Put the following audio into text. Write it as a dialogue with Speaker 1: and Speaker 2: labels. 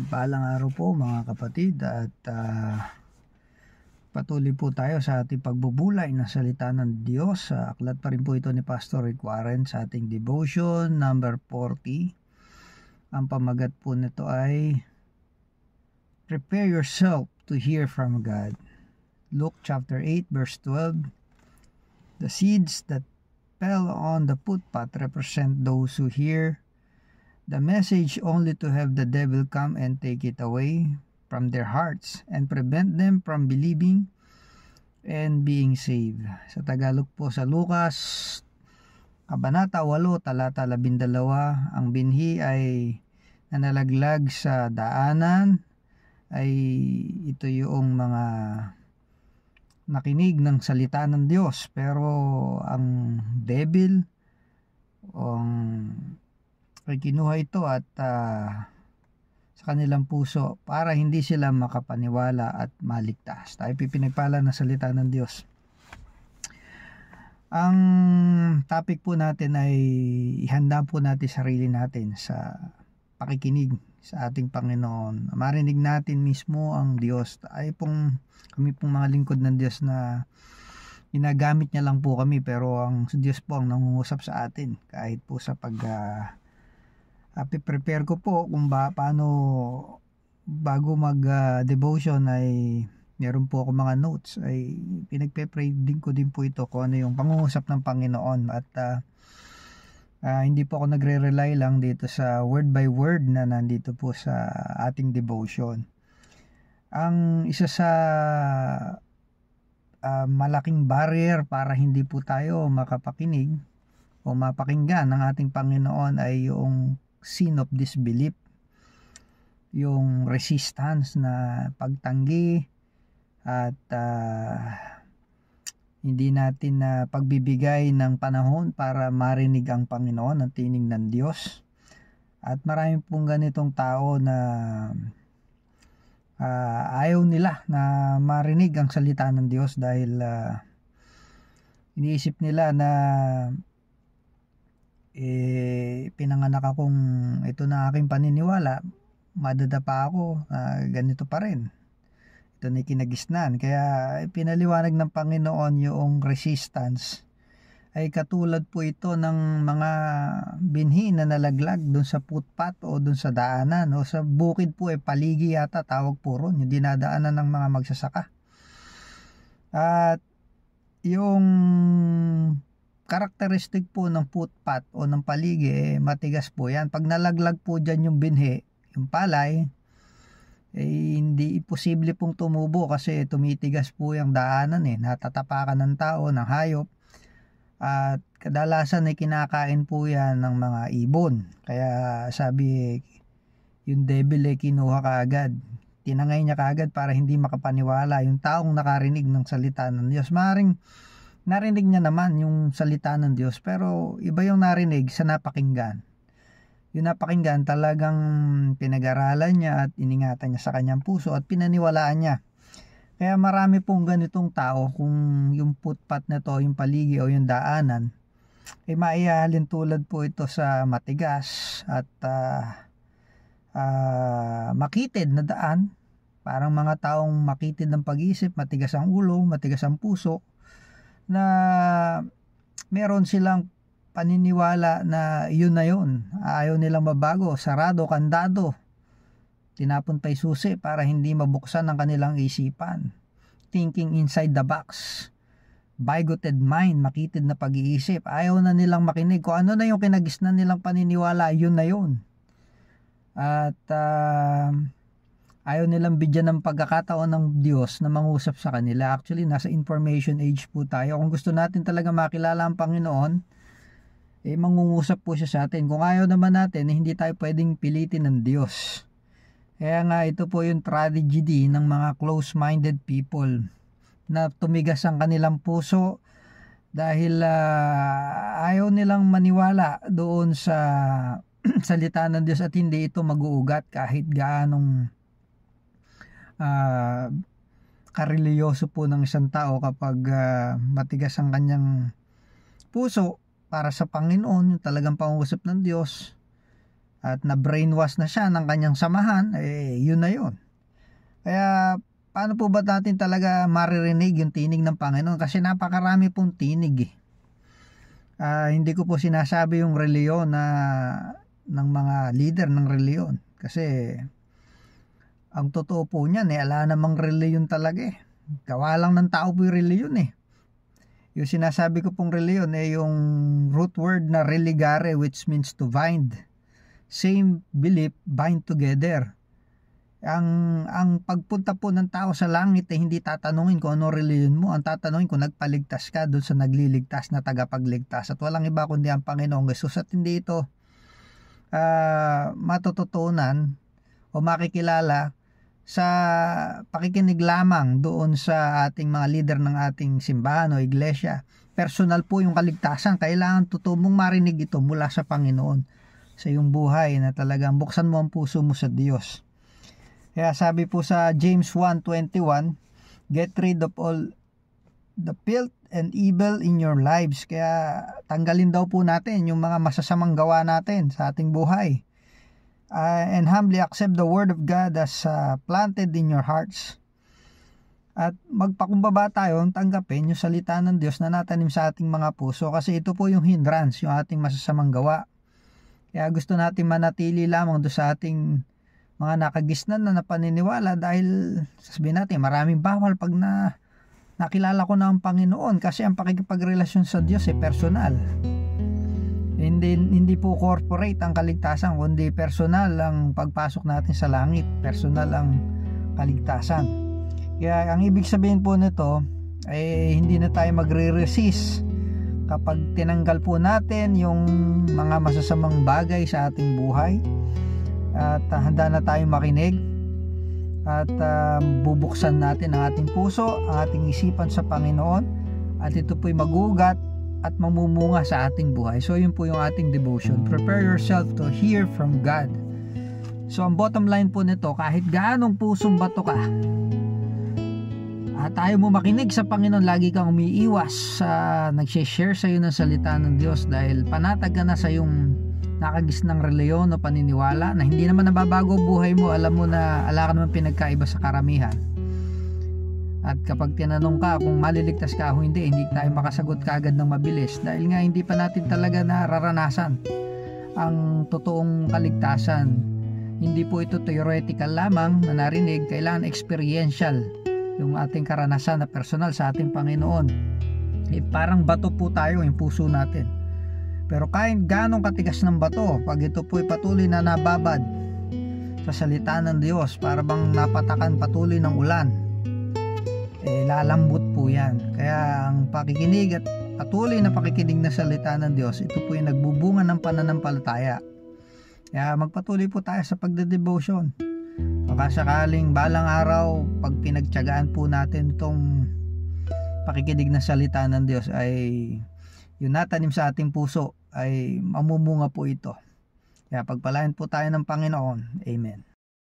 Speaker 1: Mapagpalang araw po mga kapatid at patuloy po tayo sa ating pagbubulay ng salita ng Diyos. Aklat pa rin po ito ni Pastor Rick Warren sa ating devotion number 40. Ang pamagat po nito ay Prepare yourself to hear from God. Luke chapter 8 verse 12. The seeds that fell on the footpath represent those who hear the message only to have the devil come and take it away from their hearts and prevent them from believing and being saved. Sa Tagalog po sa Lucas, Kabanata 8, talata 12, ang binhi ay nanalaglag sa daanan, ay ito yung mga nakinig ng salita ng Diyos, pero ang devil ay kinuha ito at sa kanilang puso para hindi sila makapaniwala at maligtas. Tayo pinagpala ng salita ng Diyos. Ang topic po natin ay ihanda po natin sarili natin sa pakikinig sa ating Panginoon. Marinig natin mismo ang Diyos. Kami pong mga lingkod ng Diyos na ginagamit niya lang po kami, pero ang Diyos po ang nangungusap sa atin kahit po sa prepare ko po kung paano bago mag devotion ay meron po ako mga notes, ay pinagpe-pray din ko din po ito kung ano yung pangungusap ng Panginoon at hindi po ako nagre-rely lang dito sa word by word na nandito po sa ating devotion. Ang isa sa malaking barrier para hindi po tayo makapakinig o mapakinggan ng ating Panginoon ay yung sin of disbelief, yung resistance na pagtanggi at hindi natin na pagbibigay ng panahon para marinig ang Panginoon, ang tinig ng Diyos. At marami pong ganitong tao na ayaw nila na marinig ang salita ng Diyos dahil iniisip nila na pinanganak akong ito na aking paniniwala, madadapa ako, ganito pa rin, ito na kinagisnan. Kaya pinaliwanag ng Panginoon yung resistance ay katulad po ito ng mga binhi na nalaglag dun sa footpath o dun sa daanan o sa bukid po, paligi yata tawag po ron, yung dinadaanan ng mga magsasaka. At yung karakteristik po ng footpath o ng paligi, matigas po yan. Pag nalaglag po dyan yung binhi, yung palay, hindi posible pong tumubo kasi tumitigas po yung daanan, natatapakan ng tao, ng hayop, at kadalasan ay kinakain po yan ng mga ibon. Kaya sabi, yung devil kinuha kaagad, tinangay niya kaagad para hindi makapaniwala yung taong nakarinig ng salita ng Diyos. Maring narinig niya naman yung salita ng Diyos, pero iba yung narinig sa napakinggan. Yung napakinggan talagang pinag-aralan niya at iningatan niya sa kanyang puso at pinaniwalaan niya. Kaya marami pong ganitong tao, kung yung footpath na to, yung paligi o yung daanan, ay maihalin tulad po ito sa matigas at makitid na daan. Parang mga taong makitid ng pag-iisip, matigas ang ulo, matigas ang puso, na meron silang paniniwala na yun na yun. Ayaw nilang mabago, sarado, kandado. Tinapon pa'y susi para hindi mabuksan ang kanilang isipan. Thinking inside the box. Bigoted mind, makitid na pag-iisip. Ayaw na nilang makinig. Kung ano na yung kinagisnan nilang paniniwala, yun na yun. At ayaw nilang bigyan ng pagkakataon ng Diyos na mangusap sa kanila. Actually, nasa information age po tayo. Kung gusto natin talaga makilala ang Panginoon, mangungusap po siya sa atin. Kung ayaw naman natin, hindi tayo pwedeng pilitin ng Diyos. Kaya nga ito po yung tragedy ng mga close-minded people na tumigas ang kanilang puso dahil ayaw nilang maniwala doon sa salita ng Diyos at hindi ito mag-uugat kahit gaanong kareliyoso po ng isang tao kapag matigas ang kanyang puso para sa Panginoon, yung talagang pangusap ng Diyos. at na brainwash na siya ng kanyang samahan, yun na yun. Kaya paano po ba natin talaga maririnig yung tinig ng Panginoon? Kasi napakarami pong tinig hindi ko po sinasabi yung reliyon ng mga leader ng reliyon. Kasi ang totoo po niyan, ala namang reliyon talaga Gawa lang ng tao po yung reliyon Yung sinasabi ko pong reliyon yung root word na religare, which means to bind. Same belief, bind together. Ang pagpunta po ng tao sa langit hindi tatanungin kung ano reliyon mo. Ang tatanungin kung nagpaligtas ka doon sa nagliligtas na tagapagligtas. At walang iba kundi ang Panginoong Hesus. At hindi ito matututunan o makikilala sa pakikinig lamang doon sa ating mga leader ng ating simbahan o iglesia. Personal po yung kaligtasan. Kailangan totoo mong marinig ito mula sa Panginoon sa iyong buhay na talagang buksan mo ang puso mo sa Diyos. Kaya sabi po sa James 1:21, get rid of all the filth and evil in your lives. Kaya tanggalin daw po natin yung mga masasamang gawa natin sa ating buhay. And humbly accept the word of God as planted in your hearts. At magpakumbaba tayo, tanggapin yung salita ng Diyos na natanim sa ating mga puso. Kasi ito po yung hindrance, yung ating masasamang gawa. Kaya gusto natin manatili lamang doon sa ating mga nakagisnan na paniniwala dahil sabihin natin maraming bawal pag nakilala ko na ang Panginoon kasi ang pakikipagrelasyon sa Diyos personal. Hindi po corporate ang kaligtasan kundi personal ang pagpasok natin sa langit, personal ang kaligtasan. Kaya ang ibig sabihin po nito ay hindi na tayo magre-resist kapag tinanggal po natin yung mga masasamang bagay sa ating buhay. At handa na tayong makinig at bubuksan natin ang ating puso, ang ating isipan sa Panginoon at ito po'y magugat at mamumunga sa ating buhay. So yun po yung ating devotion. Prepare yourself to hear from God. So ang bottom line po nito, kahit gaanong pusong bato ka at ayaw mo makinig sa Panginoon, lagi kang umiiwas sa nag-share sa iyo ng salita ng Diyos dahil panatag ka na sa iyong nakagisnang reliyon o paniniwala na hindi naman nababago buhay mo. Alam mo na ala ka naman pinagkaiba sa karamihan. At kapag tinanong ka kung maliligtas ka o hindi tayo makasagot kaagad ng mabilis dahil nga hindi pa natin talaga nararanasan ang totoong kaligtasan. Hindi po ito theoretical lamang na narinig, kailangan experiential yung ating karanasan na personal sa ating Panginoon. Parang bato po tayo yung puso natin. Pero kahit ganong katigas ng bato, pag ito po'y patuloy na nababad sa salita ng Diyos, para bang napatakan patuloy ng ulan, lalambot po yan. Kaya ang pakikinig at patuloy na pakikinig na salita ng Diyos, ito po'y nagbubunga ng pananampalataya. Kaya magpatuloy po tayo sa pagdedevotion. Baka sakaling balang araw, pag pinagtiyagaan po natin itong pakikinig na salita ng Diyos, ay yung natanim sa ating puso ay mamumunga po ito. Kaya pagpalain po tayo ng Panginoon. Amen.